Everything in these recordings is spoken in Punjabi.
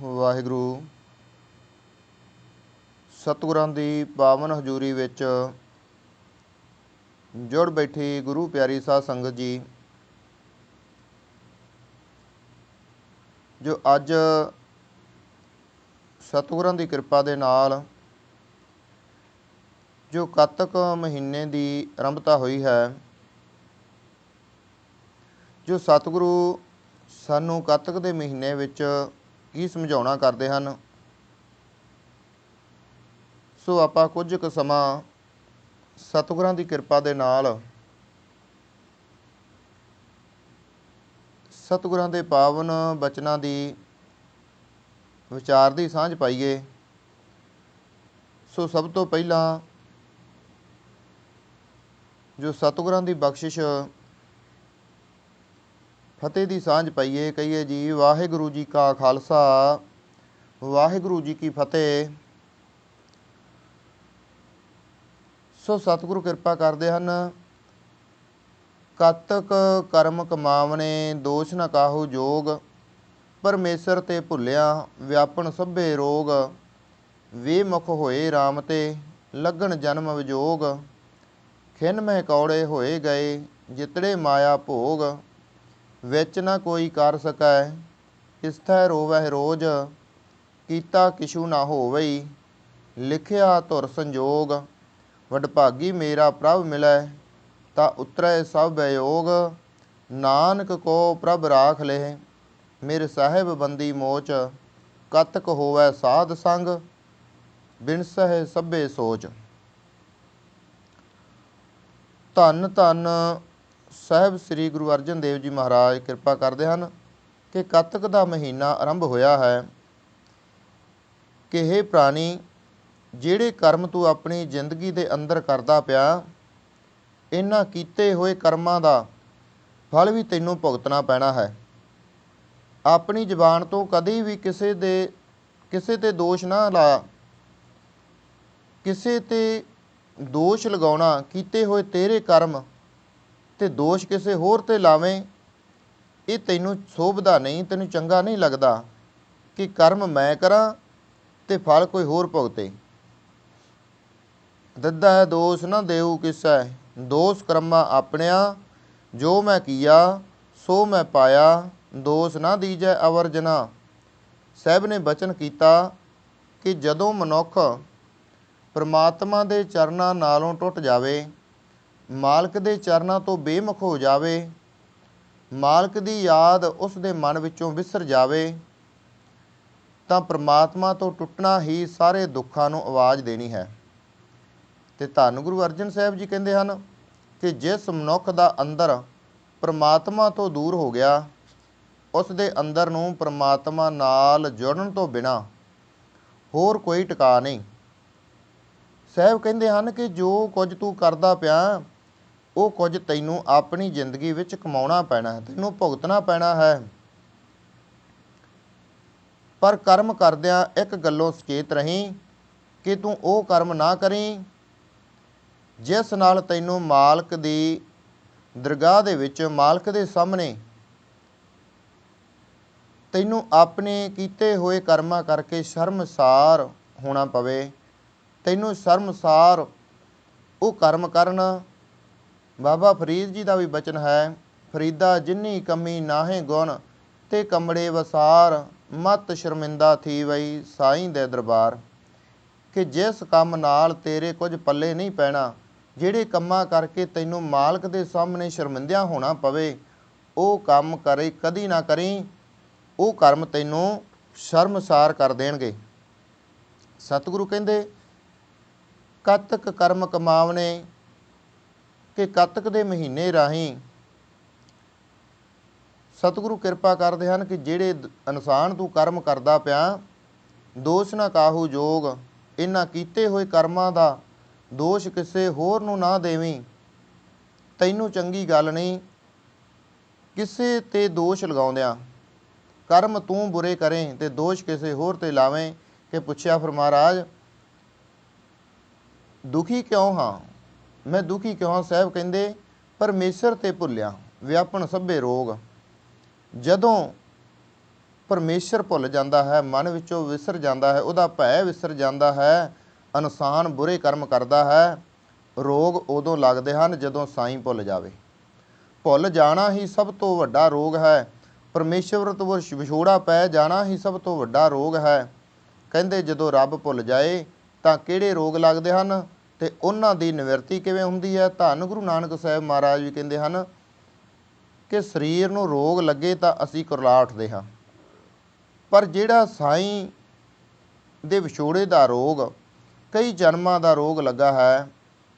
ਵਾਹਿਗੁਰੂ ਸਤਿਗੁਰਾਂ ਦੀ ਪਾਵਨ ਹਜ਼ੂਰੀ ਵਿੱਚ ਜੁੜ ਬੈਠੀ ਗੁਰੂ ਪਿਆਰੀ ਸਾਧ ਸੰਗਤ ਜੀ, ਜੋ ਅੱਜ ਸਤਿਗੁਰਾਂ ਦੀ ਕਿਰਪਾ ਦੇ ਨਾਲ ਜੋ ਕੱਤਕ ਮਹੀਨੇ ਦੀ ਆਰੰਭਤਾ ਹੋਈ ਹੈ, ਜੋ ਸਤਿਗੁਰੂ ਸਾਨੂੰ ਕੱਤਕ ਦੇ ਮਹੀਨੇ ਵਿੱਚ ਕੀ ਸਮਝਾਉਣਾ ਕਰਦੇ ਹਨ, ਸੋ ਆਪਾਂ ਕੁਝ ਕੁ ਸਮਾਂ ਸਤਿਗੁਰਾਂ ਦੀ ਕਿਰਪਾ ਦੇ ਨਾਲ ਸਤਿਗੁਰਾਂ ਦੇ ਪਾਵਨ ਬਚਨਾਂ ਦੀ ਵਿਚਾਰ ਦੀ ਸਾਂਝ ਪਾਈਏ। ਸੋ ਸਭ ਤੋਂ ਪਹਿਲਾਂ ਜੋ ਸਤਿਗੁਰਾਂ ਦੀ ਬਖਸ਼ਿਸ਼ ਫਤਿਹ ਦੀ ਸਾਂਝ ਪਾਈਏ, ਕਹੀਏ ਜੀ ਵਾਹਿਗੁਰੂ ਜੀ ਕਾ ਖਾਲਸਾ ਵਾਹਿਗੁਰੂ ਜੀ ਕੀ ਫਤਿਹ। ਸੋ ਸਤਿਗੁਰੂ ਕਿਰਪਾ ਕਰਦੇ ਹਨ। ਕੱਤਕ ਕਰਮ ਕਮਾਵਣੇ ਦੋਸ਼ ਨ ਕਾਹੂ ਜੋਗ, ਪਰਮੇਸ਼ਰ ਤੇ ਭੁੱਲਿਆ ਵਿਆਪਣ ਸਭੇ ਰੋਗ। ਵੇ ਮੁਖ ਹੋਏ ਰਾਮ ਤੇ ਲੱਗਣ ਜਨਮ ਵਿਜੋਗ, ਖਿਨ ਮਹਿ ਕੌੜੇ ਹੋਏ ਗਏ ਜਿਤੜੇ ਮਾਇਆ ਭੋਗ। ਵਿੱਚ ਨਾ ਕੋਈ ਕਰ ਸਕੈ ਇਸਥੈ ਰੋਵਹਿ ਰੋਜ਼, ਕੀਤਾ ਕਿਛੂ ਨਾ ਹੋਵਈ ਲਿਖਿਆ ਧੁਰ ਸੰਜੋਗ। ਵਡਭਾਗੀ ਮੇਰਾ ਪ੍ਰਭ ਮਿਲੈ ਤਾਂ ਉਤਰੈ ਸਭ ਬਯੋਗ, ਨਾਨਕ ਕੋ ਪ੍ਰਭ ਰਾਖ ਲਹਿ ਮੇਰੇ ਸਾਹਿਬ ਬੰਦੀ ਮੋਚ। ਕੱਤਕ ਹੋਵੈ ਸਾਧ ਸੰਗ ਬਿਨਸਹਿ ਸਭੇ ਸੋਚ। ਧੰਨ ਧੰਨ ਸਾਹਿਬ ਸ੍ਰੀ ਗੁਰੂ ਅਰਜਨ ਦੇਵ ਜੀ ਮਹਾਰਾਜ ਕਿਰਪਾ ਕਰਦੇ ਹਨ ਕਿ ਕੱਤਕ ਦਾ ਮਹੀਨਾ ਆਰੰਭ ਹੋਇਆ ਹੈ। ਕਿ ਹੇ ਪ੍ਰਾਣੀ, ਜਿਹੜੇ ਕਰਮ ਤੂੰ ਆਪਣੀ ਜ਼ਿੰਦਗੀ ਦੇ ਅੰਦਰ ਕਰਦਾ ਪਿਆ, ਇਹਨਾਂ ਕੀਤੇ ਹੋਏ ਕਰਮਾਂ ਦਾ ਫਲ ਵੀ ਤੈਨੂੰ ਭੁਗਤਣਾ ਪੈਣਾ ਹੈ। ਆਪਣੀ ਜ਼ੁਬਾਨ ਤੋਂ ਕਦੀ ਵੀ ਕਿਸੇ ਤੇ ਦੋਸ਼ ਨਾ ਲਾ। ਕਿਸੇ ਤੇ ਦੋਸ਼ ਲਗਾਉਣਾ, ਕੀਤੇ ਹੋਏ ਤੇਰੇ ਕਰਮ ਤੇ ਦੋਸ਼ ਕਿਸੇ ਹੋਰ ਤੇ ਲਾਵੇਂ, ਇਹ ਤੈਨੂੰ ਸ਼ੋਭਦਾ ਨਹੀਂ, ਤੈਨੂੰ ਚੰਗਾ ਨਹੀਂ ਲੱਗਦਾ ਕਿ ਕਰਮ ਮੈਂ ਕਰਾਂ ਤੇ ਫਲ ਕੋਈ ਹੋਰ ਭੁਗਤੇ। ਦਿੱਤਾ ਹੈ ਦੋਸ਼ ਨਾ ਦੇਊ ਕਿਸੈ, ਦੋਸ਼ ਕਰਮਾਂ ਆਪਣਿਆਂ ਜੋ ਮੈਂ ਕੀਆ ਸੋ ਮੈਂ ਪਾਇਆ, ਦੋਸ਼ ਨਾ ਦੀਜੈ ਅਵਰ ਜਨਾ। ਸਾਹਿਬ ਨੇ ਬਚਨ ਕੀਤਾ ਕਿ ਜਦੋਂ ਮਨੁੱਖ ਪਰਮਾਤਮਾ ਦੇ ਚਰਨਾਂ ਨਾਲੋਂ ਟੁੱਟ ਜਾਵੇ, ਮਾਲਕ ਦੇ ਚਰਨਾਂ ਤੋਂ ਬੇਮੁਖ ਹੋ ਜਾਵੇ, ਮਾਲਕ ਦੀ ਯਾਦ ਉਸ ਦੇ ਮਨ ਵਿੱਚੋਂ ਵਿਸਰ ਜਾਵੇ, ਤਾਂ ਪਰਮਾਤਮਾ ਤੋਂ ਟੁੱਟਣਾ ਹੀ ਸਾਰੇ ਦੁੱਖਾਂ ਨੂੰ ਆਵਾਜ਼ ਦੇਣੀ ਹੈ। ਤੇ ਧੰਨ ਗੁਰੂ ਅਰਜਨ ਸਾਹਿਬ ਜੀ ਕਹਿੰਦੇ ਹਨ ਕਿ ਜਿਸ ਮਨੁੱਖ ਦਾ ਅੰਦਰ ਪਰਮਾਤਮਾ ਤੋਂ ਦੂਰ ਹੋ ਗਿਆ, ਉਸ ਦੇ ਅੰਦਰ ਨੂੰ ਪਰਮਾਤਮਾ ਨਾਲ ਜੁੜਨ ਤੋਂ ਬਿਨਾਂ ਹੋਰ ਕੋਈ ਟਿਕਾ ਨਹੀਂ। ਸਾਹਿਬ ਕਹਿੰਦੇ ਹਨ ਕਿ ਜੋ ਕੁਝ ਤੂੰ ਕਰਦਾ ਪਿਆ, ਉਹ ਕੁਝ ਤੈਨੂੰ ਆਪਣੀ ਜ਼ਿੰਦਗੀ ਵਿੱਚ ਕਮਾਉਣਾ ਪੈਣਾ ਹੈ, ਤੈਨੂੰ ਭੁਗਤਣਾ ਪੈਣਾ ਹੈ। ਪਰ ਕਰਮ ਕਰਦਿਆਂ ਇੱਕ ਗੱਲੋਂ ਸੁਚੇਤ ਰਹੀਂ ਕਿ ਤੂੰ ਉਹ ਕਰਮ ਨਾ ਕਰੀਂ ਜਿਸ ਨਾਲ ਤੈਨੂੰ ਮਾਲਕ ਦੀ ਦਰਗਾਹ ਦੇ ਵਿੱਚ, ਮਾਲਕ ਦੇ ਸਾਹਮਣੇ ਤੈਨੂੰ ਆਪਣੇ ਕੀਤੇ ਹੋਏ ਕਰਮਾਂ ਕਰਕੇ ਸ਼ਰਮਸਾਰ ਹੋਣਾ ਪਵੇ। ਤੈਨੂੰ ਸ਼ਰਮਸਾਰ ਉਹ ਕਰਮ ਕਰਨ। ਬਾਬਾ ਫਰੀਦ ਜੀ ਦਾ ਵੀ ਬਚਨ ਹੈ, ਫਰੀਦਾ ਜਿੰਨੀ ਕਮੀ ਨਾਹੇ ਗੁਣ ਤੇ ਕਮੜੇ ਵਸਾਰ, ਮਤ ਸ਼ਰਮਿੰਦਾ ਥੀ ਵਈ ਸਾਈਂ ਦੇ ਦਰਬਾਰ। ਕਿ ਜਿਸ ਕੰਮ ਨਾਲ ਤੇਰੇ ਕੁਝ ਪੱਲੇ ਨਹੀਂ ਪੈਣਾ, ਜਿਹੜੇ ਕੰਮਾਂ ਕਰਕੇ ਤੈਨੂੰ ਮਾਲਕ ਦੇ ਸਾਹਮਣੇ ਸ਼ਰਮਿੰਦਿਆਂ ਹੋਣਾ ਪਵੇ, ਉਹ ਕੰਮ ਕਦੀ ਨਾ ਕਰੀ। ਉਹ ਕਰਮ ਤੈਨੂੰ ਸ਼ਰਮਸਾਰ ਕਰ ਦੇਣਗੇ। ਸਤਿਗੁਰੂ ਕਹਿੰਦੇ ਕੱਤਕ ਕਰਮ ਕਮਾਵਣੇ, ਕਿ ਕੱਤਕ ਦੇ ਮਹੀਨੇ ਰਾਹੀਂ ਸਤਿਗੁਰੂ ਕਿਰਪਾ ਕਰਦੇ ਹਨ ਕਿ ਜਿਹੜੇ ਇਨਸਾਨ ਤੂੰ ਕਰਮ ਕਰਦਾ ਪਿਆ, ਦੋਸ਼ ਨਾ ਕਾਹੂ ਜੋਗ, ਇਹਨਾਂ ਕੀਤੇ ਹੋਏ ਕਰਮਾਂ ਦਾ ਦੋਸ਼ ਕਿਸੇ ਹੋਰ ਨੂੰ ਨਾ ਦੇਵੀਂ। ਤੈਨੂੰ ਚੰਗੀ ਗੱਲ ਨਹੀਂ ਕਿਸੇ ਤੇ ਦੋਸ਼ ਲਗਾਉਂਦਿਆਂ। ਕਰਮ ਤੂੰ ਬੁਰੇ ਕਰੇ ਤੇ ਦੋਸ਼ ਕਿਸੇ ਹੋਰ ਤੇ ਲਾਵੇਂ। ਕਿ ਪੁੱਛਿਆ ਫਿਰ ਮਹਾਰਾਜ ਦੁਖੀ ਕਿਉਂ ਹਾਂ? ਮੈਂ ਦੁਖੀ ਕਿਉਂ ਹਾਂ? ਸਾਹਿਬ ਕਹਿੰਦੇ ਪਰਮੇਸ਼ਰ ਤੇ ਭੁੱਲਿਆ ਵਿਆਪਣ ਸਭੇ ਰੋਗ। ਜਦੋਂ ਪਰਮੇਸ਼ਰ ਭੁੱਲ ਜਾਂਦਾ ਹੈ, ਮਨ ਵਿੱਚੋਂ ਵਿਸਰ ਜਾਂਦਾ ਹੈ, ਉਹਦਾ ਭੈ ਵਿਸਰ ਜਾਂਦਾ ਹੈ, ਇਨਸਾਨ ਬੁਰੇ ਕਰਮ ਕਰਦਾ ਹੈ। ਰੋਗ ਉਦੋਂ ਲੱਗਦੇ ਹਨ ਜਦੋਂ ਸਾਈਂ ਭੁੱਲ ਜਾਵੇ। ਭੁੱਲ ਜਾਣਾ ਹੀ ਸਭ ਤੋਂ ਵੱਡਾ ਰੋਗ ਹੈ। ਪਰਮੇਸ਼ਵਰ ਤੋਂ ਵਿਛੋੜਾ ਪੈ ਜਾਣਾ ਹੀ ਸਭ ਤੋਂ ਵੱਡਾ ਰੋਗ ਹੈ। ਕਹਿੰਦੇ ਜਦੋਂ ਰੱਬ ਭੁੱਲ ਜਾਏ ਤਾਂ ਕਿਹੜੇ ਰੋਗ ਲੱਗਦੇ ਹਨ ਤੇ ਉਹਨਾਂ ਦੀ ਨਿਵਰਤੀ ਕਿਵੇਂ ਹੁੰਦੀ ਹੈ। ਧੰਨ ਗੁਰੂ ਨਾਨਕ ਸਾਹਿਬ ਮਹਾਰਾਜ ਵੀ ਕਹਿੰਦੇ ਹਨ ਕਿ ਸਰੀਰ ਨੂੰ ਰੋਗ ਲੱਗੇ ਤਾਂ ਅਸੀਂ ਕੁਰਲਾ ਉੱਠਦੇ ਹਾਂ, ਪਰ ਜਿਹੜਾ ਸਾਈਂ ਦੇ ਵਿਛੋੜੇ ਦਾ ਰੋਗ ਕਈ ਜਨਮਾਂ ਦਾ ਰੋਗ ਲੱਗਾ ਹੈ,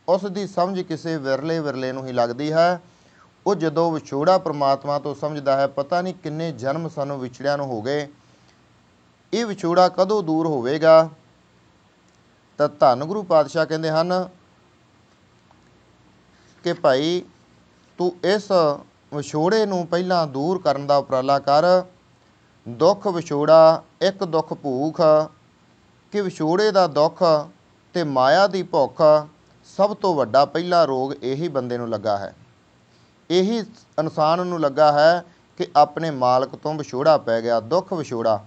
ਉਸ ਦੀ ਸਮਝ ਕਿਸੇ ਵਿਰਲੇ ਵਿਰਲੇ ਨੂੰ ਹੀ ਲੱਗਦੀ ਹੈ। ਉਹ ਜਦੋਂ ਵਿਛੋੜਾ ਪ੍ਰਮਾਤਮਾ ਤੋਂ ਸਮਝਦਾ ਹੈ, ਪਤਾ ਨਹੀਂ ਕਿੰਨੇ ਜਨਮ ਸਾਨੂੰ ਵਿਛੜਿਆਂ ਨੂੰ ਹੋ ਗਏ, ਇਹ ਵਿਛੋੜਾ ਕਦੋਂ ਦੂਰ ਹੋਵੇਗਾ। ਤਾਂ ਧੰਨ ਗੁਰੂ ਪਾਤਸ਼ਾਹ ਕਹਿੰਦੇ ਹਨ ਕਿ ਭਾਈ ਤੂੰ ਇਸ ਵਿਛੋੜੇ ਨੂੰ ਪਹਿਲਾਂ ਦੂਰ ਕਰਨ ਦਾ ਉਪਰਾਲਾ ਕਰ। ਦੁੱਖ ਵਿਛੋੜਾ ਇੱਕ ਦੁੱਖ ਭੂਖ, ਕਿ ਵਿਛੋੜੇ ਦਾ ਦੁੱਖ ਤੇ ਮਾਇਆ ਦੀ ਭੁੱਖ ਸਭ ਤੋਂ ਵੱਡਾ ਪਹਿਲਾ ਰੋਗ ਇਹੀ ਬੰਦੇ ਨੂੰ ਲੱਗਾ ਹੈ। ਇਹੀ ਇਨਸਾਨ ਨੂੰ ਲੱਗਾ ਹੈ ਕਿ ਆਪਣੇ ਮਾਲਕ ਤੋਂ ਵਿਛੋੜਾ ਪੈ ਗਿਆ। ਦੁੱਖ ਵਿਛੋੜਾ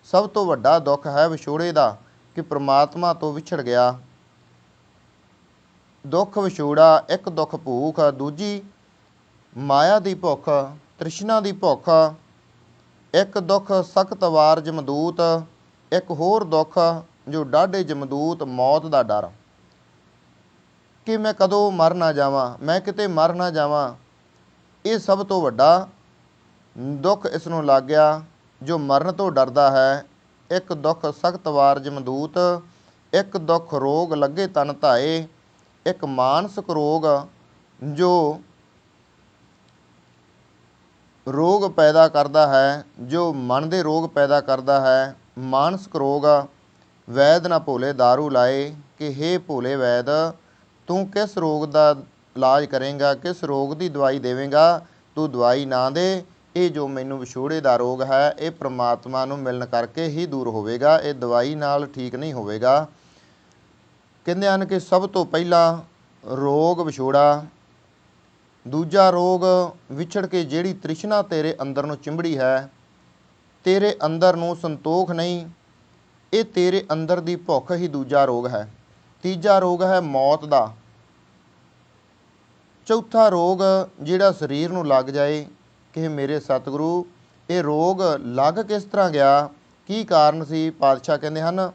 ਸਭ ਤੋਂ ਵੱਡਾ ਦੁੱਖ ਹੈ ਵਿਛੋੜੇ ਦਾ, ਕਿ ਪ੍ਰਮਾਤਮਾ ਤੋਂ ਵਿਛੜ ਗਿਆ। ਦੁੱਖ ਵਿਛੋੜਾ ਇੱਕ ਦੁੱਖ ਭੂਖ, ਦੂਜੀ ਮਾਇਆ ਦੀ ਭੁੱਖ, ਤ੍ਰਿਸ਼ਨਾ ਦੀ ਭੁੱਖ। ਇੱਕ ਦੁੱਖ ਸਖਤ ਵਾਰ ਜਮਦੂਤ, ਇੱਕ ਹੋਰ ਦੁੱਖ ਜੋ ਡਾਢੇ ਜਮਦੂਤ, ਮੌਤ ਦਾ ਡਰ, ਕਿ ਮੈਂ ਕਦੋਂ ਮਰ ਨਾ ਜਾਵਾਂ, ਮੈਂ ਕਿਤੇ ਮਰ ਨਾ ਜਾਵਾਂ। ਇਹ ਸਭ ਤੋਂ ਵੱਡਾ ਦੁੱਖ ਇਸ ਨੂੰ ਲੱਗ ਗਿਆ ਜੋ ਮਰਨ ਤੋਂ ਡਰਦਾ ਹੈ। ਇੱਕ ਦੁੱਖ ਸਖਤ ਵਾਰ ਜਮਦੂਤ, ਇੱਕ ਦੁੱਖ ਰੋਗ ਲੱਗੇ ਤਨ ਧਾਏ, ਇੱਕ ਮਾਨਸਿਕ ਰੋਗ ਜੋ ਰੋਗ ਪੈਦਾ ਕਰਦਾ ਹੈ, ਜੋ ਮਨ ਦੇ ਰੋਗ ਪੈਦਾ ਕਰਦਾ ਹੈ। ਮਾਨਸਿਕ ਰੋਗ, ਵੈਦ ਨਾ ਭੋਲੇ ਦਾਰੂ ਲਾਏ, ਕਿ ਹੇ ਭੋਲੇ ਵੈਦ ਤੂੰ ਕਿਸ ਰੋਗ ਦਾ ਇਲਾਜ ਕਰੇਂਗਾ, ਕਿਸ ਰੋਗ ਦੀ ਦਵਾਈ ਦੇਵੇਂਗਾ। ਤੂੰ ਦਵਾਈ ਨਾ ਦੇ, ਇਹ ਜੋ ਮੈਨੂੰ ਵਿਛੋੜੇ ਦਾ ਰੋਗ ਹੈ ਇਹ ਪ੍ਰਮਾਤਮਾ ਨੂੰ ਮਿਲਣ ਕਰਕੇ ਹੀ ਦੂਰ ਹੋਵੇਗਾ, ਇਹ ਦਵਾਈ ਨਾਲ ਠੀਕ ਨਹੀਂ ਹੋਵੇਗਾ। ਕਹਿੰਦੇ ਹਨ ਕਿ ਸਭ ਤੋਂ ਪਹਿਲਾਂ ਰੋਗ ਵਿਛੋੜਾ, ਦੂਜਾ ਰੋਗ ਵਿਛੜ ਕੇ ਜਿਹੜੀ ਤ੍ਰਿਸ਼ਨਾ ਤੇਰੇ ਅੰਦਰ ਨੂੰ ਚਿੰਬੜੀ ਹੈ, ਤੇਰੇ ਅੰਦਰ ਨੂੰ ਸੰਤੋਖ ਨਹੀਂ, ਇਹ ਤੇਰੇ ਅੰਦਰ ਦੀ ਭੁੱਖ ਹੀ ਦੂਜਾ ਰੋਗ ਹੈ। ਤੀਜਾ ਰੋਗ ਹੈ ਮੌਤ ਦਾ। ਚੌਥਾ ਰੋਗ ਜਿਹੜਾ ਸਰੀਰ ਨੂੰ ਲੱਗ ਜਾਏ ਕਿ ਮੇਰੇ ਸਤਿਗੁਰੂ ਇਹ ਰੋਗ ਲੱਗ ਕਿਸ ਤਰ੍ਹਾਂ ਗਿਆ, ਕੀ ਕਾਰਨ ਸੀ। ਪਾਤਸ਼ਾਹ ਕਹਿੰਦੇ ਹਨ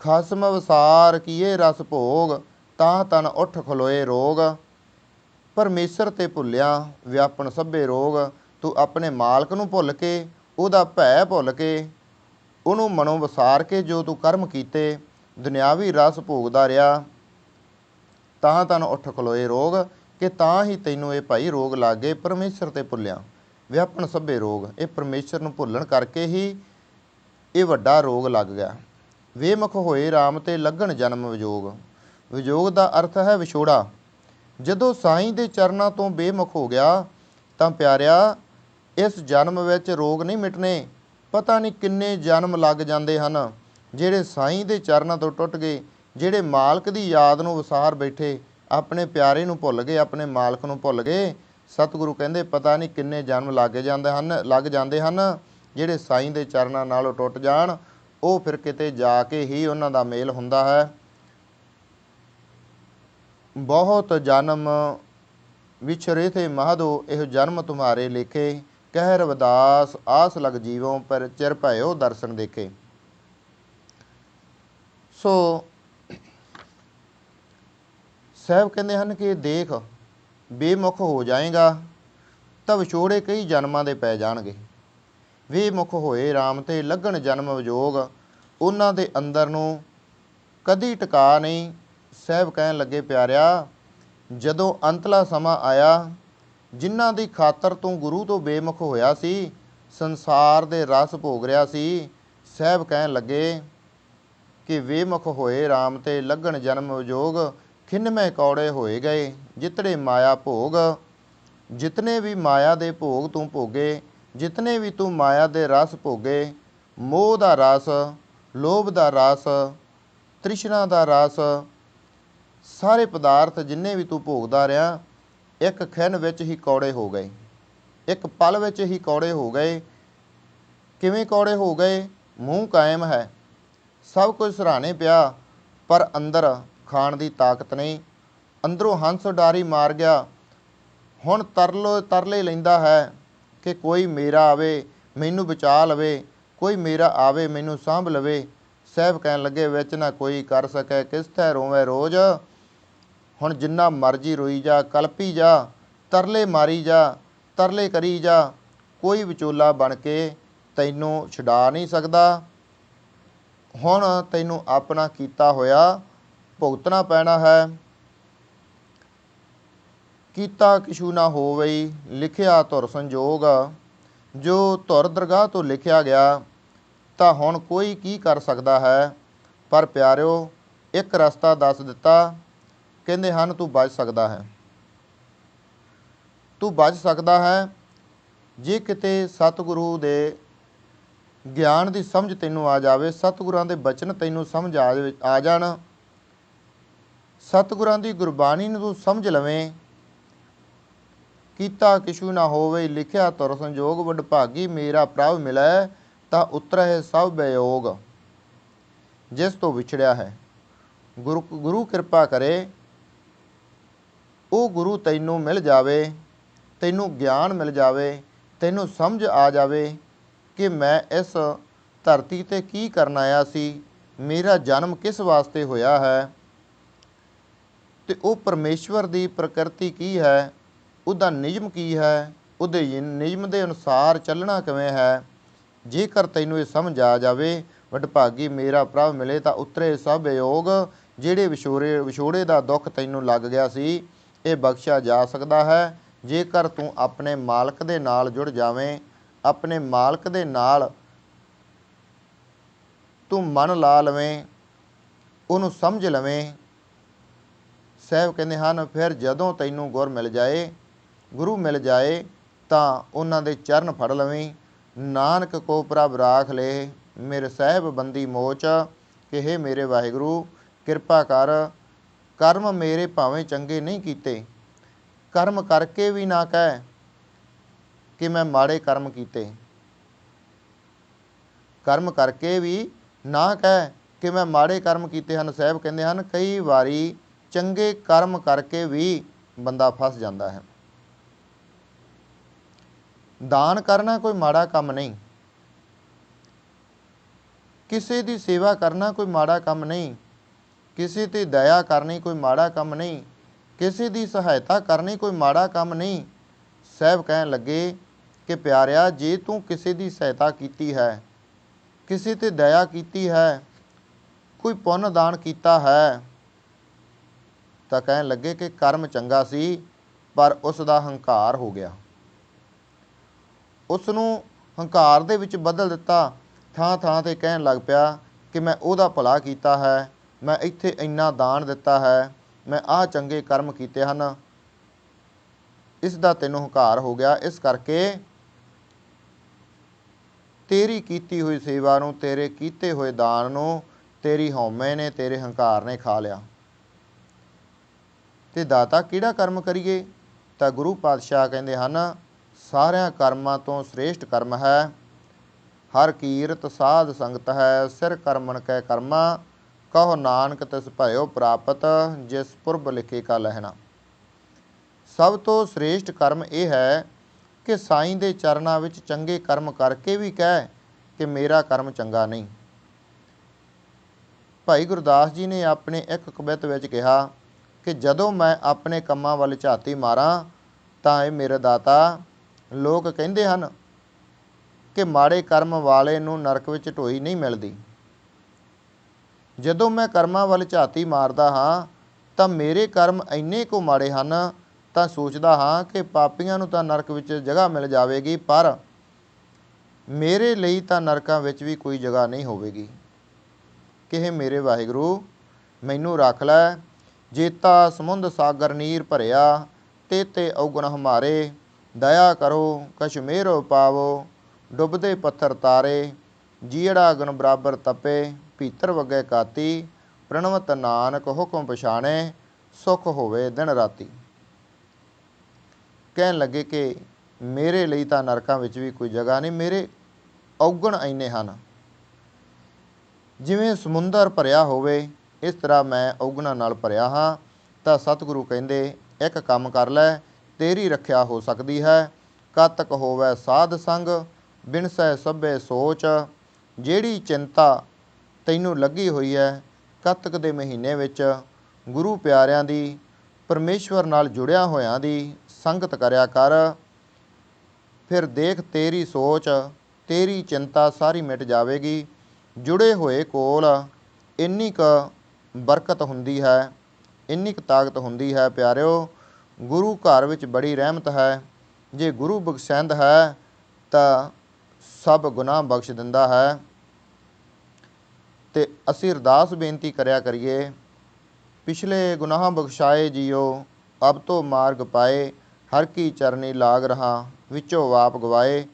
ਖਸਮ ਵਸਾਰ ਕੀਏ ਰਸ ਭੋਗ, ਤਾਂ ਤਨ ਉੱਠ ਖਲੋਏ ਰੋਗ। ਪਰਮੇਸ਼ਰ ਤੇ ਭੁੱਲਿਆ ਵਿਆਪਣ ਸਭੇ ਰੋਗ। ਤੂੰ ਆਪਣੇ ਮਾਲਕ ਨੂੰ ਭੁੱਲ ਕੇ, ਉਹਦਾ ਭੈ ਭੁੱਲ ਕੇ, ਉਹਨੂੰ ਮਨੋਂ ਵਸਾਰ ਕੇ ਜੋ ਤੂੰ ਕਰਮ ਕੀਤੇ, ਦੁਨਿਆਵੀ ਰਸ ਭੋਗਦਾ ਰਿਹਾ, ਤਾਂ ਤਨ ਉੱਠ ਖਲੋਏ ਰੋਗ, ਕਿ ਤਾਂ ਹੀ ਤੈਨੂੰ ਇਹ ਭਾਈ ਰੋਗ ਲੱਗ ਗਏ। ਪਰਮੇਸ਼ਰ ਤੇ ਭੁੱਲਿਆ ਵਿਆਪਣ ਸਭੇ ਰੋਗ, ਇਹ ਪਰਮੇਸ਼ਰ ਨੂੰ ਭੁੱਲਣ ਕਰਕੇ ਹੀ ਇਹ ਵੱਡਾ ਰੋਗ ਲੱਗ ਗਿਆ। ਵੇਮੁਖ ਹੋਏ ਰਾਮ ਤੇ ਲੱਗਣ ਜਨਮ ਵਿਜੋਗ। ਵਿਜੋਗ ਦਾ ਅਰਥ ਹੈ ਵਿਛੋੜਾ। ਜਦੋਂ ਸਾਈਂ ਦੇ ਚਰਨਾਂ ਤੋਂ ਬੇਮੁਖ ਹੋ ਗਿਆ ਤਾਂ ਪਿਆਰਿਆ ਇਸ ਜਨਮ ਵਿੱਚ ਰੋਗ ਨਹੀਂ ਮਿਟਣੇ, ਪਤਾ ਨਹੀਂ ਕਿੰਨੇ ਜਨਮ ਲੱਗ ਜਾਂਦੇ ਹਨ। ਜਿਹੜੇ ਸਾਈਂ ਦੇ ਚਰਨਾਂ ਤੋਂ ਟੁੱਟ ਗਏ, ਜਿਹੜੇ ਮਾਲਕ ਦੀ ਯਾਦ ਨੂੰ ਵਿਸਾਰ ਬੈਠੇ, ਆਪਣੇ ਪਿਆਰੇ ਨੂੰ ਭੁੱਲ ਗਏ, ਆਪਣੇ ਮਾਲਕ ਨੂੰ ਭੁੱਲ ਗਏ, ਸਤਿਗੁਰੂ ਕਹਿੰਦੇ ਪਤਾ ਨਹੀਂ ਕਿੰਨੇ ਜਨਮ ਲੱਗ ਜਾਂਦੇ ਹਨ। ਜਿਹੜੇ ਸਾਈਂ ਦੇ ਚਰਨਾਂ ਨਾਲੋਂ ਟੁੱਟ ਜਾਣ ਉਹ ਫਿਰ ਕਿਤੇ ਜਾ ਕੇ ਹੀ ਉਹਨਾਂ ਦਾ ਮੇਲ ਹੁੰਦਾ ਹੈ। ਬਹੁਤ ਜਨਮ ਵਿਛਰੇ ਥੇ ਮਹਾਦੋ, ਇਹ ਜਨਮ ਤੁਮਾਰੇ ਲੇਖੇ, ਕਹਿ ਰਵਿਦਾਸ ਆਸ ਲਗ ਜੀਵੋਂ, ਪਰ ਚਿਰ ਭਇਓ ਦਰਸ਼ਨ ਦੇਖੇ। ਸੋ ਸਾਹਿਬ ਕਹਿੰਦੇ ਹਨ ਕਿ ਦੇਖ ਬੇਮੁਖ ਹੋ ਜਾਏਗਾ ਤਾਂ ਵਿਛੋੜੇ ਕਈ ਜਨਮਾਂ ਦੇ ਪੈ ਜਾਣਗੇ। ਬੇਮੁਖ ਹੋਏ ਰਾਮ ਤੇ ਲੱਗਣ ਜਨਮ ਵਿਜੋਗ, ਉਹਨਾਂ ਦੇ ਅੰਦਰ ਨੂੰ ਕਦੀ ਟਿਕਾ ਨਹੀਂ। ਸਾਹਿਬ ਕਹਿਣ ਲੱਗੇ ਪਿਆਰਿਆ ਜਦੋਂ ਅੰਤਲਾ ਸਮਾਂ ਆਇਆ, ਜਿਨ੍ਹਾਂ ਦੀ ਖਾਤਰ ਤੂੰ ਗੁਰੂ ਤੋਂ ਬੇਮੁਖ ਹੋਇਆ ਸੀ, ਸੰਸਾਰ ਦੇ ਰਸ ਭੋਗ ਰਿਹਾ ਸੀ, ਸਾਹਿਬ ਕਹਿਣ ਲੱਗੇ ਕਿ ਬੇਮੁਖ ਹੋਏ ਰਾਮ ਤੇ ਲੱਗਣ ਜਨਮ ਵਿਜੋਗ, ਖਿੰਨਵੇਂ ਕੌੜੇ ਹੋਏ ਗਏ ਜਿਤੜੇ ਮਾਇਆ ਭੋਗ। ਜਿਤਨੇ ਵੀ ਮਾਇਆ ਦੇ ਭੋਗ ਤੂੰ ਭੋਗੇ, ਜਿਤਨੇ ਵੀ ਤੂੰ ਮਾਇਆ ਦੇ ਰਸ ਭੋਗੇ, ਮੋਹ ਦਾ ਰਸ, ਲੋਭ ਦਾ ਰਸ, ਤ੍ਰਿਸ਼ਨਾ ਦਾ ਰਸ, ਸਾਰੇ ਪਦਾਰਥ ਜਿੰਨੇ ਵੀ ਤੂੰ ਭੋਗਦਾ ਰਿਹਾ, ਇੱਕ ਖਿਣ ਵਿੱਚ ਹੀ ਕੌੜੇ ਹੋ ਗਏ, ਇੱਕ ਪਲ ਵਿੱਚ ਹੀ ਕੌੜੇ ਹੋ ਗਏ। ਕਿਵੇਂ ਕੌੜੇ ਹੋ ਗਏ, ਮੂੰਹ ਕਾਇਮ ਹੈ। ਸਭ ਕੁਝ ਸਰਾਣੇ ਪਿਆ, ਪਰ ਅੰਦਰ ਖਾਣ ਦੀ ਤਾਕਤ ਨਹੀਂ। ਅੰਦਰੋਂ ਹੰਸ ਉਡਾਰੀ ਮਾਰ ਗਿਆ। ਹੁਣ ਤਰਲੇ ਲੈਂਦਾ ਹੈ ਕਿ ਕੋਈ ਮੇਰਾ ਆਵੇ ਮੈਨੂੰ ਬਚਾ ਲਵੇ, ਕੋਈ ਮੇਰਾ ਆਵੇ ਮੈਨੂੰ ਸਾਂਭ ਲਵੇ। ਸਾਹਿਬ ਕਹਿਣ ਲੱਗੇ, ਵਿੱਚ ਨਾ ਕੋਈ ਕਰ ਸਕੇ, ਕਿਸ ਤੈ ਰੋਵੇਂ ਰੋਜ਼। ਹੁਣ ਜਿੰਨਾ ਮਰਜ਼ੀ ਰੋਈ ਜਾ, ਕਲਪੀ ਜਾ, ਤਰਲੇ ਮਾਰੀ ਜਾ, ਤਰਲੇ ਕਰੀ ਜਾ, ਕੋਈ ਵਿਚੋਲਾ ਬਣ ਕੇ ਤੈਨੂੰ ਛਡਾ ਨਹੀਂ ਸਕਦਾ। ਹੁਣ ਤੈਨੂੰ ਆਪਣਾ ਕੀਤਾ ਹੋਇਆ ਭੁਗਤਣਾ ਪੈਣਾ ਹੈ। ਕੀਤਾ ਕਿਛੂ ਨਾ ਹੋਵਈ, ਲਿਖਿਆ ਧੁਰ ਸੰਜੋਗ। ਜੋ ਧੁਰ ਦਰਗਾਹ ਤੋਂ ਲਿਖਿਆ ਗਿਆ ਤਾਂ ਹੁਣ ਕੋਈ ਕੀ ਕਰ ਸਕਦਾ ਹੈ। ਪਰ ਪਿਆਰਿਓ, ਇੱਕ ਰਸਤਾ ਦੱਸ ਦਿੱਤਾ। ਕਹਿੰਦੇ ਹਨ, ਤੂੰ ਬਚ ਸਕਦਾ ਹੈ, ਤੂੰ ਬਚ ਸਕਦਾ ਹੈ ਜੇ ਕਿਤੇ ਸਤਿਗੁਰੂ ਦੇ ਗਿਆਨ ਦੀ ਸਮਝ ਤੈਨੂੰ ਆ ਜਾਵੇ, ਸਤਿਗੁਰਾਂ ਦੇ ਬਚਨ ਤੈਨੂੰ ਸਮਝ ਆ ਜਾਣ, ਸਤਿਗੁਰਾਂ ਦੀ ਗੁਰਬਾਣੀ ਨੂੰ ਤੂੰ ਸਮਝ ਲਵੇਂ। ਕੀਤਾ ਕਿਛੂ ਨਾ ਹੋਵੇ, ਲਿਖਿਆ ਧੁਰ ਸੰਜੋਗ। ਵਡਭਾਗੀ ਮੇਰਾ ਪ੍ਰਭ ਮਿਲੈ, ਤਾਂ ਉਤਰਹਿ ਸਭ ਬਯੋਗ। ਜਿਸ ਤੋਂ ਵਿਛੜਿਆ ਹੈ, ਗੁਰੂ ਕਿਰਪਾ ਕਰੇ, ਉਹ ਗੁਰੂ ਤੈਨੂੰ ਮਿਲ ਜਾਵੇ, ਤੈਨੂੰ ਗਿਆਨ ਮਿਲ ਜਾਵੇ, ਤੈਨੂੰ ਸਮਝ ਆ ਜਾਵੇ ਕਿ ਮੈਂ ਇਸ ਧਰਤੀ 'ਤੇ ਕੀ ਕਰਨ ਆਇਆ ਸੀ, ਮੇਰਾ ਜਨਮ ਕਿਸ ਵਾਸਤੇ ਹੋਇਆ ਹੈ, ਅਤੇ ਉਹ ਪਰਮੇਸ਼ਵਰ ਦੀ ਪ੍ਰਕਿਰਤੀ ਕੀ ਹੈ, ਉਹਦਾ ਨਿਯਮ ਕੀ ਹੈ, ਉਹਦੇ ਨਿਯਮ ਦੇ ਅਨੁਸਾਰ ਚੱਲਣਾ ਕਿਵੇਂ ਹੈ। ਜੇਕਰ ਤੈਨੂੰ ਇਹ ਸਮਝ ਆ ਜਾਵੇ, ਵਡਭਾਗੀ ਮੇਰਾ ਪ੍ਰਭ ਮਿਲੇ ਤਾਂ ਉਤਰੇ ਸਭ ਯੋਗ। ਜਿਹੜੇ ਵਿਛੋੜੇ ਦਾ ਦੁੱਖ ਤੈਨੂੰ ਲੱਗ ਗਿਆ ਸੀ, ਇਹ ਬਖਸ਼ਿਆ ਜਾ ਸਕਦਾ ਹੈ ਜੇਕਰ ਤੂੰ ਆਪਣੇ ਮਾਲਕ ਦੇ ਨਾਲ ਜੁੜ ਜਾਵੇਂ, ਆਪਣੇ ਮਾਲਕ ਦੇ ਨਾਲ ਤੂੰ ਮਨ ਲਾ ਲਵੇਂ, ਉਹਨੂੰ ਸਮਝ ਲਵੇਂ। ਸਾਹਿਬ ਕਹਿੰਦੇ ਹਨ, ਫਿਰ ਜਦੋਂ ਤੈਨੂੰ ਗੁਰ ਮਿਲ ਜਾਏ, ਗੁਰੂ ਮਿਲ ਜਾਏ, ਤਾਂ ਉਹਨਾਂ ਦੇ ਚਰਨ ਫੜ ਲਵੀਂ। ਨਾਨਕ ਕੋ ਪ੍ਰਭ ਰਾਖ ਲੇ, ਮੇਰੇ ਸਾਹਿਬ ਬੰਦੀ ਮੋਚ। ਕਿ ਹੇ ਮੇਰੇ ਵਾਹਿਗੁਰੂ, ਕਿਰਪਾ ਕਰ, ਕਰਮ ਮੇਰੇ ਭਾਵੇਂ ਚੰਗੇ ਨਹੀਂ ਕੀਤੇ, ਕਰਮ ਕਰਕੇ ਵੀ ਨਾ ਕਹਿ ਕਿ ਮੈਂ ਮਾੜੇ ਕਰਮ ਕੀਤੇ, ਕਰਮ ਕਰਕੇ ਵੀ ਨਾ ਕਹਿ ਕਿ ਮੈਂ ਮਾੜੇ ਕਰਮ ਕੀਤੇ ਹਨ। ਸਾਹਿਬ ਕਹਿੰਦੇ ਹਨ, ਕਈ ਵਾਰੀ ਚੰਗੇ ਕਰਮ ਕਰਕੇ ਵੀ ਬੰਦਾ ਫਸ ਜਾਂਦਾ ਹੈ। ਦਾਨ ਕਰਨਾ ਕੋਈ ਮਾੜਾ ਕੰਮ ਨਹੀਂ, ਕਿਸੇ ਦੀ ਸੇਵਾ ਕਰਨਾ ਕੋਈ ਮਾੜਾ ਕੰਮ ਨਹੀਂ, ਕਿਸੇ 'ਤੇ ਦਇਆ ਕਰਨੀ ਕੋਈ ਮਾੜਾ ਕੰਮ ਨਹੀਂ, ਕਿਸੇ ਦੀ ਸਹਾਇਤਾ ਕਰਨੀ ਕੋਈ ਮਾੜਾ ਕੰਮ ਨਹੀਂ। ਸਾਹਿਬ ਕਹਿਣ ਲੱਗੇ ਕਿ ਪਿਆਰਿਆ, ਜੇ ਤੂੰ ਕਿਸੇ ਦੀ ਸਹਾਇਤਾ ਕੀਤੀ ਹੈ, ਕਿਸੇ 'ਤੇ ਦਇਆ ਕੀਤੀ ਹੈ, ਕੋਈ ਪੁੰਨ ਦਾਨ ਕੀਤਾ ਹੈ, ਤਾਂ ਕਹਿਣ ਲੱਗੇ ਕਿ ਕਰਮ ਚੰਗਾ ਸੀ, ਪਰ ਉਸ ਦਾ ਹੰਕਾਰ ਹੋ ਗਿਆ, ਉਸ ਨੂੰ ਹੰਕਾਰ ਦੇ ਵਿੱਚ ਬਦਲ ਦਿੱਤਾ। ਥਾਂ ਥਾਂ 'ਤੇ ਕਹਿਣ ਲੱਗ ਪਿਆ ਕਿ ਮੈਂ ਉਹਦਾ ਭਲਾ ਕੀਤਾ ਹੈ, ਮੈਂ ਇੱਥੇ ਇੰਨਾ ਦਾਨ ਦਿੱਤਾ ਹੈ, ਮੈਂ ਆਹ ਚੰਗੇ ਕਰਮ ਕੀਤੇ ਹਨ। ਇਸ ਦਾ ਤੈਨੂੰ ਹੰਕਾਰ ਹੋ ਗਿਆ, ਇਸ ਕਰਕੇ ਤੇਰੀ ਕੀਤੀ ਹੋਈ ਸੇਵਾ ਨੂੰ, ਤੇਰੇ ਕੀਤੇ ਹੋਏ ਦਾਨ ਨੂੰ ਤੇਰੀ ਹਉਮੈ ਨੇ, ਤੇਰੇ ਹੰਕਾਰ ਨੇ ਖਾ ਲਿਆ। ਤੇ ਦਾਤਾ ਕਿਹੜਾ ਕਰਮ ਕਰੀਏ? ਤਾਂ ਗੁਰੂ ਪਾਤਸ਼ਾਹ ਕਹਿੰਦੇ ਹਨ, ਸਾਰਿਆਂ ਕਰਮਾਂ ਤੋਂ ਸ੍ਰੇਸ਼ਟ ਕਰਮ ਹੈ ਹਰ ਕੀਰਤ ਸਾਧ ਸੰਗਤ ਹੈ, ਸਿਰ ਕਰਮਨ ਕੈ ਕਰਮਾ, ਕਹੋ ਨਾਨਕ ਤਿਸ ਭਇਓ ਪ੍ਰਾਪਤ, ਜਿਸ ਪੁਰਬ ਲਿਖੇ ਕਾ ਲਹਿਣਾ। ਸਭ ਤੋਂ ਸ੍ਰੇਸ਼ਟ ਕਰਮ ਇਹ ਹੈ ਕਿ ਸਾਈਂ ਦੇ ਚਰਨਾਂ ਵਿੱਚ ਚੰਗੇ ਕਰਮ ਕਰਕੇ ਵੀ ਕਹਿ ਕਿ ਮੇਰਾ ਕਰਮ ਚੰਗਾ ਨਹੀਂ। ਭਾਈ ਗੁਰਦਾਸ ਜੀ ਨੇ ਆਪਣੇ ਇੱਕ ਕਵਿਤ ਵਿੱਚ ਕਿਹਾ ਕਿ ਜਦੋਂ ਮੈਂ ਆਪਣੇ ਕੰਮਾਂ ਵੱਲ ਝਾਤੀ ਮਾਰਾਂ ਤਾਂ ਇਹ ਮੇਰੇ ਦਾਤਾ, ਲੋਕ ਕਹਿੰਦੇ ਹਨ ਕਿ ਮਾੜੇ ਕਰਮ ਵਾਲੇ ਨੂੰ ਨਰਕ ਵਿੱਚ ਢੋਈ ਨਹੀਂ ਮਿਲਦੀ। ਜਦੋਂ ਮੈਂ ਕਰਮਾਂ ਵੱਲ ਝਾਤੀ ਮਾਰਦਾ ਹਾਂ ਤਾਂ ਮੇਰੇ ਕਰਮ ਇੰਨੇ ਕੁ ਮਾੜੇ ਹਨ, ਤਾਂ ਸੋਚਦਾ ਹਾਂ ਕਿ ਪਾਪੀਆਂ ਨੂੰ ਤਾਂ ਨਰਕ ਵਿੱਚ ਜਗ੍ਹਾ ਮਿਲ ਜਾਵੇਗੀ, ਪਰ ਮੇਰੇ ਲਈ ਤਾਂ ਨਰਕਾਂ ਵਿੱਚ ਵੀ ਕੋਈ ਜਗ੍ਹਾ ਨਹੀਂ ਹੋਵੇਗੀ। ਕਿ ਮੇਰੇ ਵਾਹਿਗੁਰੂ, ਮੈਨੂੰ ਰੱਖ ਲੈ। ਜੇਤਾ ਸਮੁੰਦ ਸਾਗਰ ਨੀਰ ਭਰਿਆ, ਤੇ ਔਗਣ ਹਮਾਰੇ, ਦਇਆ ਕਰੋ ਕਛ ਮੇਰੋ ਪਾਵੋ, ਡੁੱਬਦੇ ਪੱਥਰ ਤਾਰੇ, ਜੀੜਾ ਅਗਨ ਬਰਾਬਰ ਤਪੇ, ਭੀਤਰ ਵਗੇ ਕਾਤੀ, ਪ੍ਰਣਵਤ ਨਾਨਕ ਹੁਕਮ ਪਛਾਣੇ, ਸੁਖ ਹੋਵੇ ਦਿਨ ਰਾਤੀ। ਕਹਿਣ ਲੱਗੇ ਕਿ ਮੇਰੇ ਲਈ ਤਾਂ ਨਰਕਾਂ ਵਿੱਚ ਵੀ ਕੋਈ ਜਗ੍ਹਾ ਨਹੀਂ, ਮੇਰੇ ਔਗਣ ਇੰਨੇ ਹਨ। ਜਿਵੇਂ ਸਮੁੰਦਰ ਭਰਿਆ ਹੋਵੇ ਇਸ ਤਰ੍ਹਾਂ ਮੈਂ ਔਗਣਾਂ ਨਾਲ ਭਰਿਆ ਹਾਂ। ਤਾਂ ਸਤਿਗੁਰੂ ਕਹਿੰਦੇ ਇੱਕ ਕੰਮ ਕਰ ਲੈ, ਤੇਰੀ ਰੱਖਿਆ ਹੋ ਸਕਦੀ ਹੈ। ਕਤਕ ਹੋਵੇ ਸਾਧ ਸੰਗ, ਬਿਨਸੈ ਸਭੇ ਸੋਚ। ਜਿਹੜੀ ਚਿੰਤਾ ਤੈਨੂੰ ਲੱਗੀ ਹੋਈ ਹੈ ਕੱਤਕ ਦੇ ਮਹੀਨੇ ਵਿੱਚ ਗੁਰੂ ਪਿਆਰਿਆਂ ਦੀ, ਪਰਮੇਸ਼ਵਰ ਨਾਲ ਜੁੜਿਆ ਹੋਇਆਂ ਦੀ ਸੰਗਤ ਕਰਿਆ ਕਰ। ਫਿਰ ਦੇਖ ਤੇਰੀ ਸੋਚ, ਤੇਰੀ ਚਿੰਤਾ ਸਾਰੀ ਮਿਟ ਜਾਵੇਗੀ। ਜੁੜੇ ਹੋਏ ਕੋਲ ਇੰਨੀ ਕੁ ਬਰਕਤ ਹੁੰਦੀ ਹੈ, ਇੰਨੀ ਕੁ ਤਾਕਤ ਹੁੰਦੀ ਹੈ ਪਿਆਰਿਓ। ਗੁਰੂ ਘਰ ਵਿੱਚ ਬੜੀ ਰਹਿਮਤ ਹੈ। ਜੇ ਗੁਰੂ ਬਖਸ਼ੈਂਦ ਹੈ ਤਾਂ ਸਭ ਗੁਨਾਹ ਬਖਸ਼ ਦਿੰਦਾ ਹੈ। ਤੇ ਅਸੀਂ ਅਰਦਾਸ ਬੇਨਤੀ ਕਰਿਆ ਕਰੀਏ, ਪਿਛਲੇ ਗੁਨਾਹ ਬਖਸ਼ਾਏ ਜੀਓ, ਅਬ ਤੋਂ ਮਾਰਗ ਪਾਏ। ਹਰ ਕੀ ਚਰਨੀ ਲਾਗ ਰਹਾ, ਵਿੱਚੋਂ ਵਾਪ ਗਵਾਏ।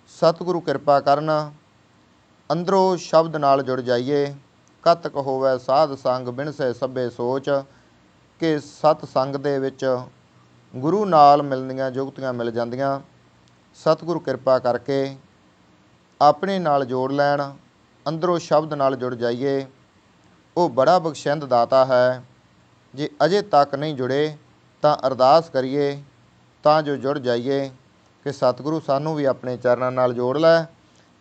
ਸਤਿਗੁਰੂ ਕਿਰਪਾ ਕਰਨ, ਅੰਦਰੋਂ ਸ਼ਬਦ ਨਾਲ ਜੁੜ ਜਾਈਏ। ਕਤਕ ਹੋਵੇ ਸਾਧ ਸੰਗ, ਬਿਨਸੈ ਸਭੇ ਸੋਚ। ਕਿ ਸਤ ਸੰਗ ਦੇ ਵਿੱਚ ਗੁਰੂ ਨਾਲ ਮਿਲਣੀਆਂ ਜੁਗਤੀਆਂ ਮਿਲ ਜਾਂਦੀਆਂ। ਸਤਿਗੁਰੂ ਕਿਰਪਾ ਕਰਕੇ ਆਪਣੇ ਨਾਲ ਜੋੜ ਲੈਣ, ਅੰਦਰੋਂ ਸ਼ਬਦ ਨਾਲ ਜੁੜ ਜਾਈਏ। ਉਹ ਬੜਾ ਬਖਸ਼ਿੰਦ ਦਾਤਾ ਹੈ। ਜੇ ਅਜੇ ਤੱਕ ਨਹੀਂ ਜੁੜੇ ਤਾਂ ਅਰਦਾਸ ਕਰੀਏ ਤਾਂ ਜੋ ਜੁੜ ਜਾਈਏ ਕਿ ਸਤਿਗੁਰੂ ਸਾਨੂੰ ਵੀ ਆਪਣੇ ਚਰਨਾਂ ਨਾਲ ਜੋੜ ਲੈ।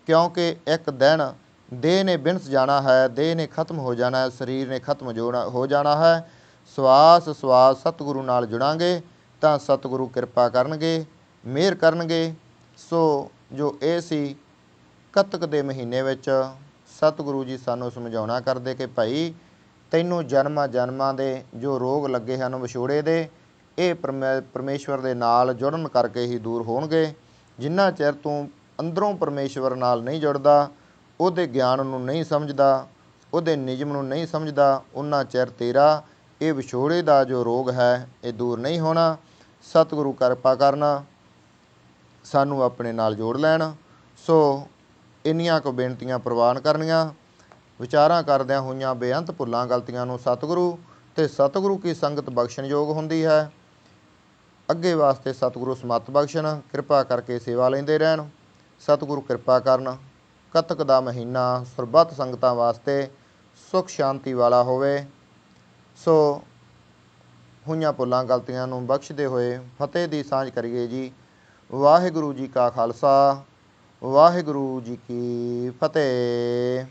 ਕਿਉਂਕਿ ਇੱਕ ਦਿਨ ਦੇਹ ਨੇ ਬਿਨਸ ਜਾਣਾ ਹੈ, ਦੇਹ ਨੇ ਖਤਮ ਹੋ ਜਾਣਾ ਹੈ, ਸਰੀਰ ਨੇ ਖਤਮ ਹੋ ਜਾਣਾ ਹੈ। ਸਵਾਸ ਸਵਾਸ ਸਤਿਗੁਰੂ ਨਾਲ ਜੁੜਾਂਗੇ ਤਾਂ ਸਤਿਗੁਰੂ ਕਿਰਪਾ ਕਰਨਗੇ, ਮਿਹਰ ਕਰਨਗੇ। ਸੋ ਜੋ ਇਹ ਸੀ ਕੱਤਕ ਦੇ ਮਹੀਨੇ ਵਿੱਚ ਸਤਿਗੁਰੂ ਜੀ ਸਾਨੂੰ ਸਮਝਾਉਣਾ ਕਰਦੇ ਕਿ ਭਾਈ ਤੈਨੂੰ ਜਨਮਾਂ ਜਨਮਾਂ ਦੇ ਜੋ ਰੋਗ ਲੱਗੇ ਹਨ ਵਿਛੋੜੇ ਦੇ, ਇਹ ਪਰਮੇਸ਼ਵਰ ਦੇ ਨਾਲ ਜੁੜਨ ਕਰਕੇ ਹੀ ਦੂਰ ਹੋਣਗੇ। ਜਿੰਨਾ ਚਿਰ ਤੂੰ ਅੰਦਰੋਂ ਪਰਮੇਸ਼ਵਰ ਨਾਲ ਨਹੀਂ ਜੁੜਦਾ, ਉਹਦੇ ਗਿਆਨ ਨੂੰ ਨਹੀਂ ਸਮਝਦਾ, ਉਹਦੇ ਨਿਯਮ ਨੂੰ ਨਹੀਂ ਸਮਝਦਾ, ਉਨਾ ਚਿਰ ਤੇਰਾ ਇਹ ਵਿਛੋੜੇ ਦਾ ਜੋ ਰੋਗ ਹੈ ਇਹ ਦੂਰ ਨਹੀਂ ਹੋਣਾ। ਸਤਿਗੁਰੂ ਕਿਰਪਾ ਕਰਨਾ, ਸਾਨੂੰ ਆਪਣੇ ਨਾਲ ਜੋੜ ਲੈਣ। ਸੋ ਇੰਨੀਆਂ ਕੁ ਬੇਨਤੀਆਂ ਪ੍ਰਵਾਨ ਕਰਨੀਆਂ। ਵਿਚਾਰਾਂ ਕਰਦਿਆਂ ਹੋਈਆਂ ਬੇਅੰਤ ਭੁੱਲਾਂ ਗਲਤੀਆਂ ਨੂੰ ਸਤਿਗੁਰੂ ਤੇ ਸਤਿਗੁਰੂ ਕੀ ਸੰਗਤ ਬਖਸ਼ਣਯੋਗ ਹੁੰਦੀ ਹੈ। ਅੱਗੇ ਵਾਸਤੇ ਸਤਿਗੁਰੂ ਸਮੱਤ ਬਖਸ਼ਣ, ਕਿਰਪਾ ਕਰਕੇ ਸੇਵਾ ਲੈਂਦੇ ਰਹਿਣ। ਸਤਿਗੁਰੂ ਕਿਰਪਾ ਕਰਨ, ਕੱਤਕ ਦਾ ਮਹੀਨਾ ਸਰਬੱਤ ਸੰਗਤਾਂ ਵਾਸਤੇ ਸੁੱਖ ਸ਼ਾਂਤੀ ਵਾਲਾ ਹੋਵੇ। ਸੋ ਹੋਈਆਂ ਭੁੱਲਾਂ ਗਲਤੀਆਂ ਨੂੰ ਬਖਸ਼ਦੇ ਹੋਏ ਫਤਿਹ ਦੀ ਸਾਂਝ ਕਰੀਏ ਜੀ। ਵਾਹਿਗੁਰੂ ਜੀ ਕਾ ਖਾਲਸਾ, ਵਾਹਿਗੁਰੂ ਜੀ ਕੀ ਫਤਿਹ।